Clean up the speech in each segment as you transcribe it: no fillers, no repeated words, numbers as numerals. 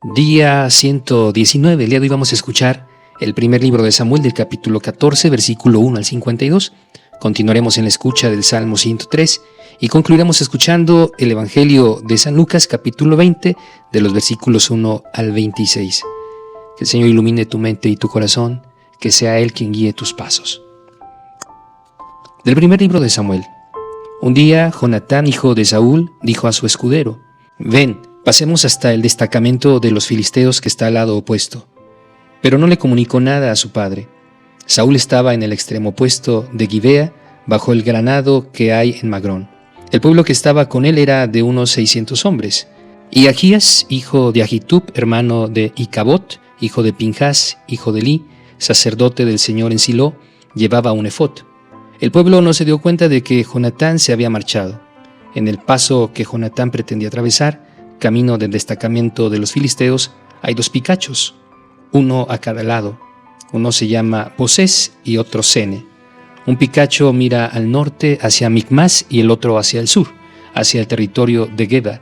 Día 119, el día de hoy vamos a escuchar el primer libro de Samuel del capítulo 14, versículo 1 al 52. Continuaremos en la escucha del Salmo 103 y concluiremos escuchando el Evangelio de San Lucas capítulo 20 de los versículos 1 al 26. Que el Señor ilumine tu mente y tu corazón, que sea Él quien guíe tus pasos. Del primer libro de Samuel. Un día, Jonatán, hijo de Saúl, dijo a su escudero: «Ven, pasemos hasta el destacamento de los filisteos que está al lado opuesto». Pero no le comunicó nada a su padre. Saúl estaba en el extremo opuesto de Gibea, bajo el granado que hay en Magrón. El pueblo que estaba con él era de unos 600 hombres. Y Ahías, hijo de Ahitub, hermano de Icabod, hijo de Pinjas, hijo de Elí, sacerdote del Señor en Silo, llevaba un efod. El pueblo no se dio cuenta de que Jonatán se había marchado. En el paso que Jonatán pretendía atravesar, camino del destacamento de los filisteos, hay dos picachos, uno a cada lado. Uno se llama Bosés y otro Sene. Un picacho mira al norte hacia Micmas y el otro hacia el sur, hacia el territorio de Geba.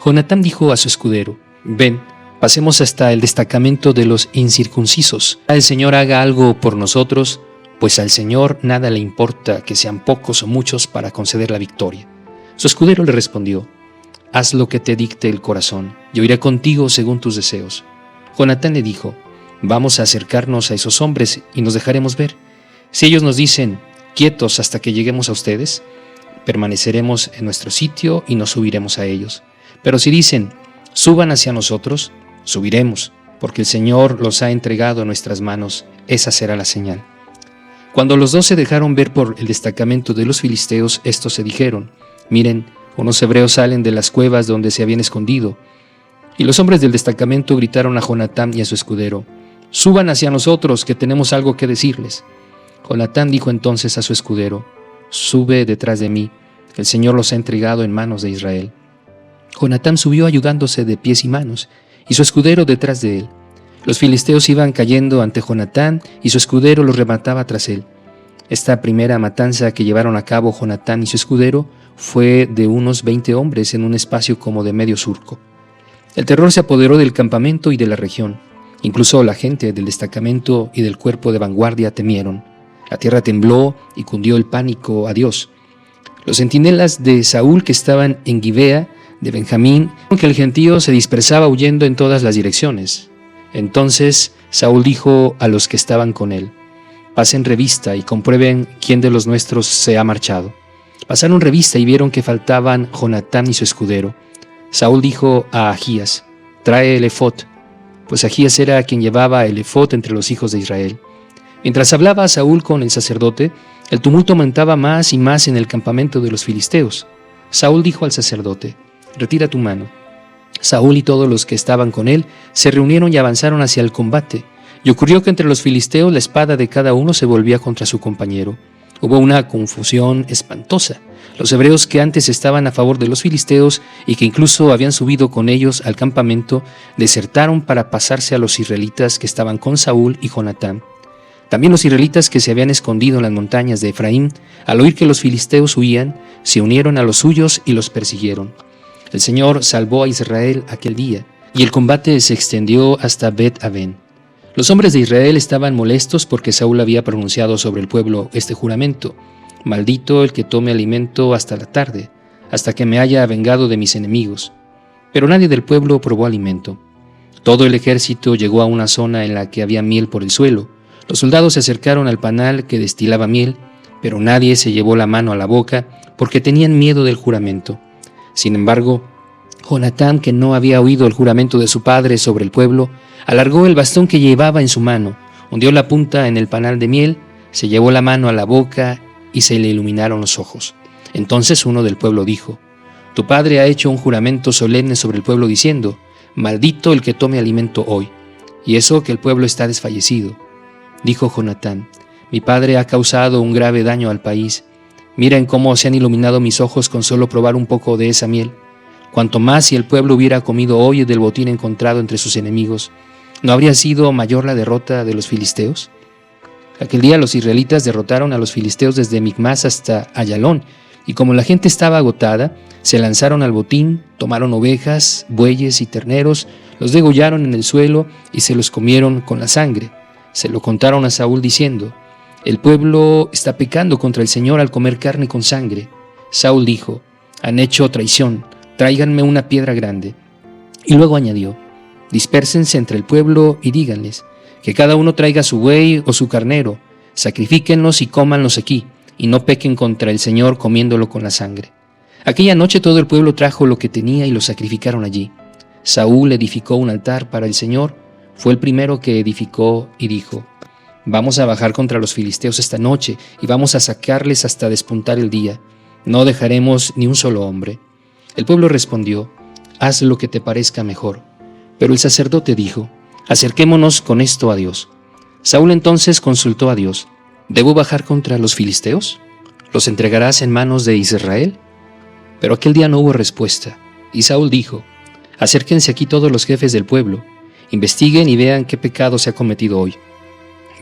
Jonatán dijo a su escudero: «Ven, pasemos hasta el destacamento de los incircuncisos. El Señor haga algo por nosotros, pues al Señor nada le importa que sean pocos o muchos para conceder la victoria». Su escudero le respondió: «Haz lo que te dicte el corazón, yo iré contigo según tus deseos». Jonatán le dijo: «Vamos a acercarnos a esos hombres y nos dejaremos ver. Si ellos nos dicen: quietos hasta que lleguemos a ustedes, permaneceremos en nuestro sitio y nos subiremos a ellos. Pero si dicen: suban hacia nosotros, subiremos, porque el Señor los ha entregado en nuestras manos, esa será la señal». Cuando los dos se dejaron ver por el destacamento de los filisteos, estos se dijeron: «Miren, unos hebreos salen de las cuevas donde se habían escondido». Y los hombres del destacamento gritaron a Jonatán y a su escudero: «Suban hacia nosotros, que tenemos algo que decirles». Jonatán dijo entonces a su escudero: «Sube detrás de mí, el Señor los ha entregado en manos de Israel». Jonatán subió ayudándose de pies y manos, y su escudero detrás de él. Los filisteos iban cayendo ante Jonatán, y su escudero los remataba tras él. Esta primera matanza que llevaron a cabo Jonatán y su escudero fue de unos 20 hombres en un espacio como de medio surco. El terror se apoderó del campamento y de la región. Incluso la gente del destacamento y del cuerpo de vanguardia temieron. La tierra tembló y cundió el pánico a Dios. Los centinelas de Saúl que estaban en Gibea de Benjamín, que el gentío se dispersaba huyendo en todas las direcciones. Entonces Saúl dijo a los que estaban con él: «Pasen revista y comprueben quién de los nuestros se ha marchado». Pasaron revista y vieron que faltaban Jonatán y su escudero. Saúl dijo a Ahías: «Trae el efod», pues Ahías era quien llevaba el efod entre los hijos de Israel. Mientras hablaba Saúl con el sacerdote, el tumulto aumentaba más y más en el campamento de los filisteos. Saúl dijo al sacerdote: «Retira tu mano». Saúl y todos los que estaban con él se reunieron y avanzaron hacia el combate. Y ocurrió que entre los filisteos la espada de cada uno se volvía contra su compañero. Hubo una confusión espantosa. Los hebreos que antes estaban a favor de los filisteos y que incluso habían subido con ellos al campamento, desertaron para pasarse a los israelitas que estaban con Saúl y Jonatán. También los israelitas que se habían escondido en las montañas de Efraín, al oír que los filisteos huían, se unieron a los suyos y los persiguieron. El Señor salvó a Israel aquel día, y el combate se extendió hasta Bet-Aven. Los hombres de Israel estaban molestos porque Saúl había pronunciado sobre el pueblo este juramento: «Maldito el que tome alimento hasta la tarde, hasta que me haya vengado de mis enemigos». Pero nadie del pueblo probó alimento. Todo el ejército llegó a una zona en la que había miel por el suelo. Los soldados se acercaron al panal que destilaba miel, pero nadie se llevó la mano a la boca porque tenían miedo del juramento. Sin embargo, Jonatán, que no había oído el juramento de su padre sobre el pueblo, alargó el bastón que llevaba en su mano, hundió la punta en el panal de miel, se llevó la mano a la boca y se le iluminaron los ojos. Entonces uno del pueblo dijo: «Tu padre ha hecho un juramento solemne sobre el pueblo diciendo: maldito el que tome alimento hoy, y eso que el pueblo está desfallecido». Dijo Jonatán: «Mi padre ha causado un grave daño al país. Miren cómo se han iluminado mis ojos con solo probar un poco de esa miel. Cuanto más si el pueblo hubiera comido hoy del botín encontrado entre sus enemigos, ¿no habría sido mayor la derrota de los filisteos?». Aquel día los israelitas derrotaron a los filisteos desde Micmas hasta Ayalón, y como la gente estaba agotada, se lanzaron al botín, tomaron ovejas, bueyes y terneros, Los degollaron en el suelo y se los comieron con la sangre. Se lo contaron a Saúl diciendo: el pueblo está pecando contra el Señor al comer carne con sangre. Saúl dijo: han hecho traición, tráiganme una piedra grande. Y luego añadió: dispérsense entre el pueblo y díganles que cada uno traiga su buey o su carnero, sacrifíquenlos y cómanlos aquí, y no pequen contra el Señor comiéndolo con la sangre. Aquella noche todo el pueblo trajo lo que tenía y lo sacrificaron allí. Saúl edificó un altar para el Señor, fue el primero que edificó y dijo: vamos a bajar contra los filisteos esta noche y vamos a sacarles hasta despuntar el día. No dejaremos ni un solo hombre. El pueblo respondió: haz lo que te parezca mejor. Pero el sacerdote dijo: acerquémonos con esto a Dios. Saúl entonces consultó a Dios: ¿debo bajar contra los filisteos? ¿Los entregarás en manos de Israel? Pero aquel día no hubo respuesta, y Saúl dijo: acérquense aquí todos los jefes del pueblo, investiguen y vean qué pecado se ha cometido hoy.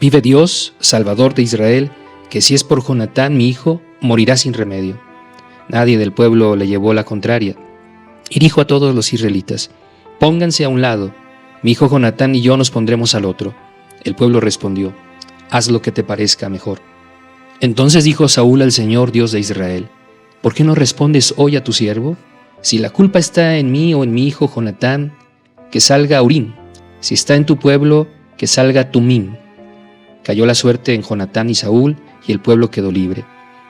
Vive Dios, Salvador de Israel, que si es por Jonatán mi hijo, morirá sin remedio. Nadie del pueblo le llevó la contraria, y dijo a todos los israelitas: pónganse a un lado, mi hijo Jonatán y yo nos pondremos al otro. El pueblo respondió: haz lo que te parezca mejor. Entonces dijo Saúl al Señor, Dios de Israel: ¿por qué no respondes hoy a tu siervo? Si la culpa está en mí o en mi hijo Jonatán, que salga Urim; si está en tu pueblo, que salga Tumim. Cayó la suerte en Jonatán y Saúl, y el pueblo quedó libre.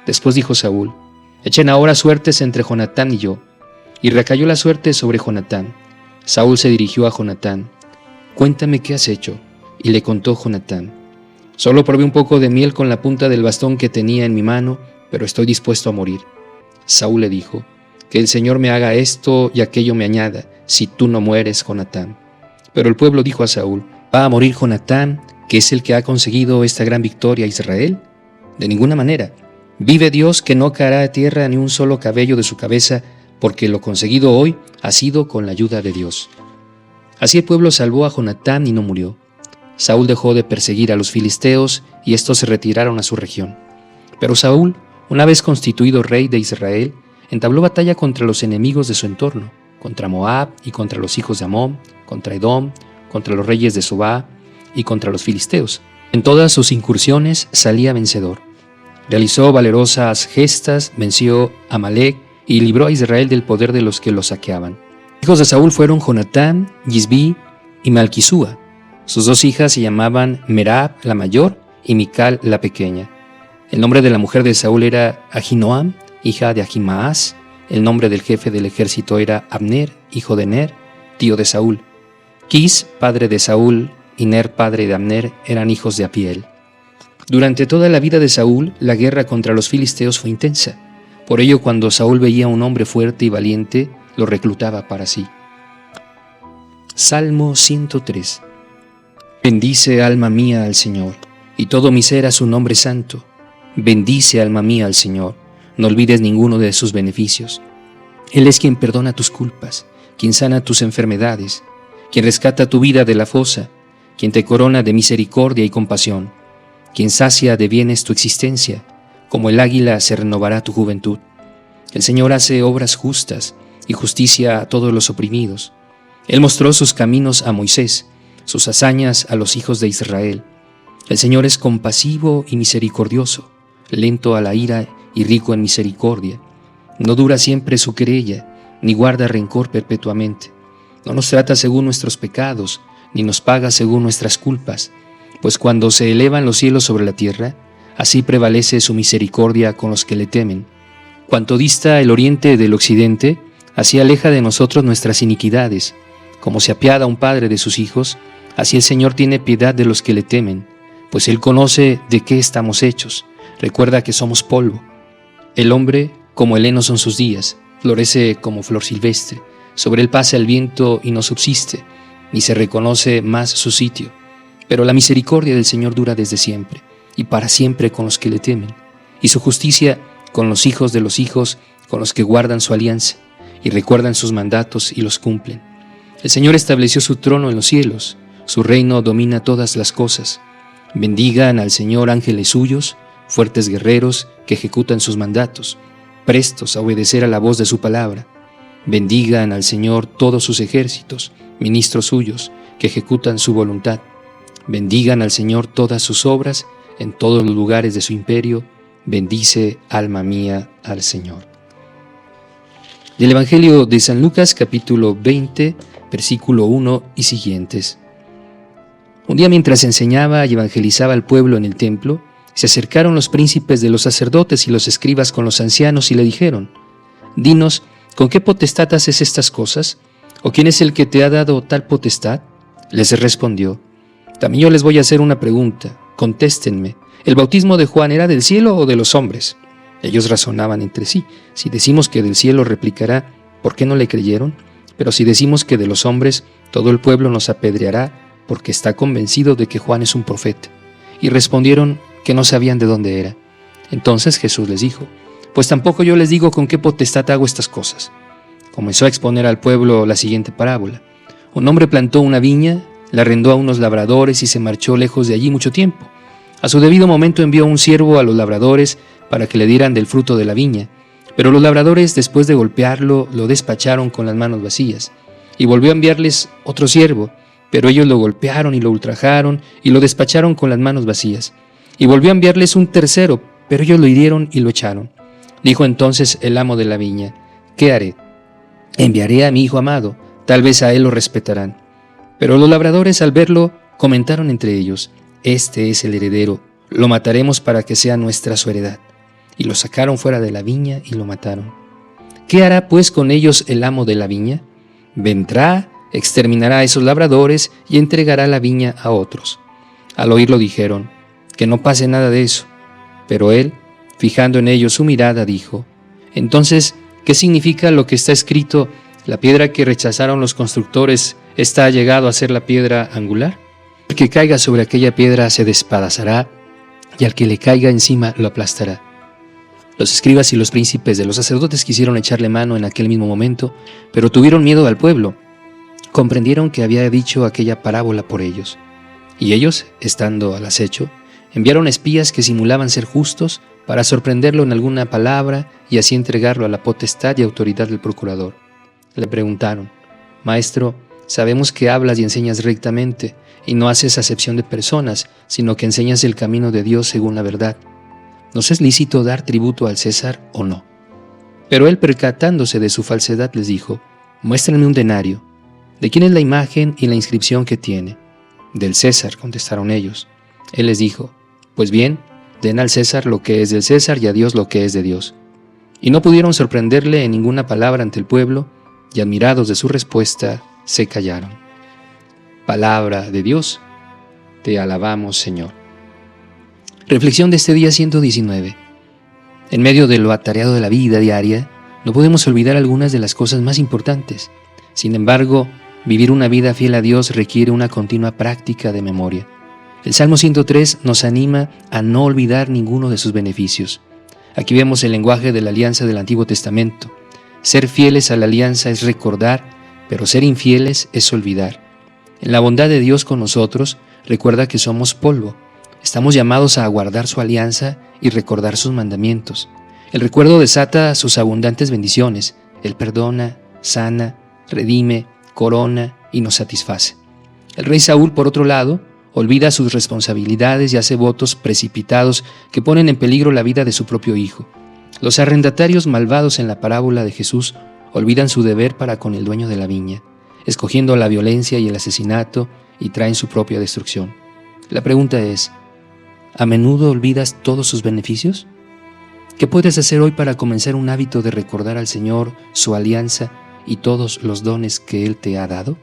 Después dijo Saúl: echen ahora suertes entre Jonatán y yo. Y recayó la suerte sobre Jonatán. Saúl se dirigió a Jonatán: cuéntame qué has hecho. Y le contó Jonatán: solo probé un poco de miel con la punta del bastón que tenía en mi mano, pero estoy dispuesto a morir. Saúl le dijo: que el Señor me haga esto y aquello me añada, si tú no mueres, Jonatán. Pero el pueblo dijo a Saúl: ¿va a morir Jonatán, que es el que ha conseguido esta gran victoria a Israel? De ninguna manera. Vive Dios, que no caerá a tierra ni un solo cabello de su cabeza, porque lo conseguido hoy ha sido con la ayuda de Dios. Así el pueblo salvó a Jonatán y no murió. Saúl dejó de perseguir a los filisteos y estos se retiraron a su región. Pero Saúl, una vez constituido rey de Israel, entabló batalla contra los enemigos de su entorno, contra Moab y contra los hijos de Amón, contra Edom, contra los reyes de Sobá y contra los filisteos. En todas sus incursiones salía vencedor. Realizó valerosas gestas, venció a Amalec y libró a Israel del poder de los que lo saqueaban. Hijos de Saúl fueron Jonatán, Gisbi y Malquisúa. Sus dos hijas se llamaban Merab la mayor y Mical la pequeña. El nombre de la mujer de Saúl era Ahinoam, hija de Ahimaas. El nombre del jefe del ejército era Abner, hijo de Ner, tío de Saúl. Quis, padre de Saúl, y Ner, padre de Abner, eran hijos de Abiel. Durante toda la vida de Saúl, la guerra contra los filisteos fue intensa. Por ello, cuando Saúl veía a un hombre fuerte y valiente, lo reclutaba para sí. Salmo 103. Bendice, alma mía, al Señor, y todo mi ser a su nombre santo. Bendice, alma mía, al Señor, no olvides ninguno de sus beneficios. Él es quien perdona tus culpas, quien sana tus enfermedades, quien rescata tu vida de la fosa, quien te corona de misericordia y compasión, quien sacia de bienes tu existencia, como el águila se renovará tu juventud. El Señor hace obras justas y justicia a todos los oprimidos. Él mostró sus caminos a Moisés, sus hazañas a los hijos de Israel. El Señor es compasivo y misericordioso, lento a la ira y rico en misericordia. No dura siempre su querella, ni guarda rencor perpetuamente. No nos trata según nuestros pecados, ni nos paga según nuestras culpas. Pues cuando se elevan los cielos sobre la tierra, así prevalece su misericordia con los que le temen. Cuanto dista el oriente del occidente, así aleja de nosotros nuestras iniquidades. Como se apiada un padre de sus hijos, así el Señor tiene piedad de los que le temen, pues Él conoce de qué estamos hechos, recuerda que somos polvo. El hombre, como el heno son sus días, florece como flor silvestre, sobre él pasa el viento y no subsiste, ni se reconoce más su sitio. Pero la misericordia del Señor dura desde siempre, y para siempre con los que le temen, y su justicia con los hijos de los hijos, con los que guardan su alianza, y recuerdan sus mandatos y los cumplen. El Señor estableció su trono en los cielos, su reino domina todas las cosas. Bendigan al Señor ángeles suyos, fuertes guerreros que ejecutan sus mandatos, prestos a obedecer a la voz de su palabra. Bendigan al Señor todos sus ejércitos, ministros suyos, que ejecutan su voluntad. Bendigan al Señor todas sus obras, en todos los lugares de su imperio. Bendice, alma mía, al Señor. Del Evangelio de San Lucas, capítulo 20, versículo 1 y siguientes. Un día, mientras enseñaba y evangelizaba al pueblo en el templo, se acercaron los príncipes de los sacerdotes y los escribas con los ancianos y le dijeron: «Dinos, ¿con qué potestad haces estas cosas? ¿O quién es el que te ha dado tal potestad?». Les respondió: «También yo les voy a hacer una pregunta. Contéstenme. ¿El bautismo de Juan era del cielo o de los hombres?». Ellos razonaban entre sí: «Si decimos que del cielo, replicará, ¿por qué no le creyeron? Pero si decimos que de los hombres, todo el pueblo nos apedreará, porque está convencido de que Juan es un profeta». Y respondieron que no sabían de dónde era. Entonces Jesús les dijo: «Pues tampoco yo les digo con qué potestad hago estas cosas». Comenzó a exponer al pueblo la siguiente parábola: Un hombre plantó una viña, la arrendó a unos labradores y se marchó lejos de allí mucho tiempo. A su debido momento envió un siervo a los labradores para que le dieran del fruto de la viña, pero los labradores, después de golpearlo, lo despacharon con las manos vacías. Y volvió a enviarles otro siervo, pero ellos lo golpearon y lo ultrajaron y lo despacharon con las manos vacías. Y volvió a enviarles un tercero, pero ellos lo hirieron y lo echaron. Dijo entonces el amo de la viña: «¿Qué haré? Enviaré a mi hijo amado, tal vez a él lo respetarán». Pero los labradores, al verlo, comentaron entre ellos: «Este es el heredero, lo mataremos para que sea nuestra su heredad». Y lo sacaron fuera de la viña y lo mataron. ¿Qué hará pues con ellos el amo de la viña? Vendrá, exterminará a esos labradores y entregará la viña a otros. Al oírlo dijeron: «Que no pase nada de eso». Pero él, fijando en ellos su mirada, dijo: «Entonces, ¿qué significa lo que está escrito? La piedra que rechazaron los constructores está llegado a ser la piedra angular. El que caiga sobre aquella piedra se despedazará, y al que le caiga encima lo aplastará». Los escribas y los príncipes de los sacerdotes quisieron echarle mano en aquel mismo momento, pero tuvieron miedo al pueblo. Comprendieron que había dicho aquella parábola por ellos. Y ellos, estando al acecho, enviaron espías que simulaban ser justos para sorprenderlo en alguna palabra y así entregarlo a la potestad y autoridad del procurador. Le preguntaron: «Maestro, sabemos que hablas y enseñas rectamente, y no haces acepción de personas, sino que enseñas el camino de Dios según la verdad. ¿Nos es lícito dar tributo al César o no?». Pero él, percatándose de su falsedad, les dijo: «Muéstrenme un denario. ¿De quién es la imagen y la inscripción que tiene?». «Del César», contestaron ellos. Él les dijo: «Pues bien, den al César lo que es del César y a Dios lo que es de Dios». Y no pudieron sorprenderle en ninguna palabra ante el pueblo, y admirados de su respuesta, se callaron. Palabra de Dios. Te alabamos, Señor. Reflexión de este día 119. En medio de lo atareado de la vida diaria, no podemos olvidar algunas de las cosas más importantes. Sin embargo, vivir una vida fiel a Dios requiere una continua práctica de memoria. El Salmo 103 nos anima a no olvidar ninguno de sus beneficios. Aquí vemos el lenguaje de la alianza del Antiguo Testamento. Ser fieles a la alianza es recordar, pero ser infieles es olvidar. En la bondad de Dios con nosotros, recuerda que somos polvo. Estamos llamados a aguardar su alianza y recordar sus mandamientos. El recuerdo desata sus abundantes bendiciones. Él perdona, sana, redime, corona y nos satisface. El rey Saúl, por otro lado, olvida sus responsabilidades y hace votos precipitados que ponen en peligro la vida de su propio hijo. Los arrendatarios malvados en la parábola de Jesús olvidan su deber para con el dueño de la viña, escogiendo la violencia y el asesinato, y traen su propia destrucción. La pregunta es: ¿a menudo olvidas todos sus beneficios? ¿Qué puedes hacer hoy para comenzar un hábito de recordar al Señor, su alianza y todos los dones que Él te ha dado?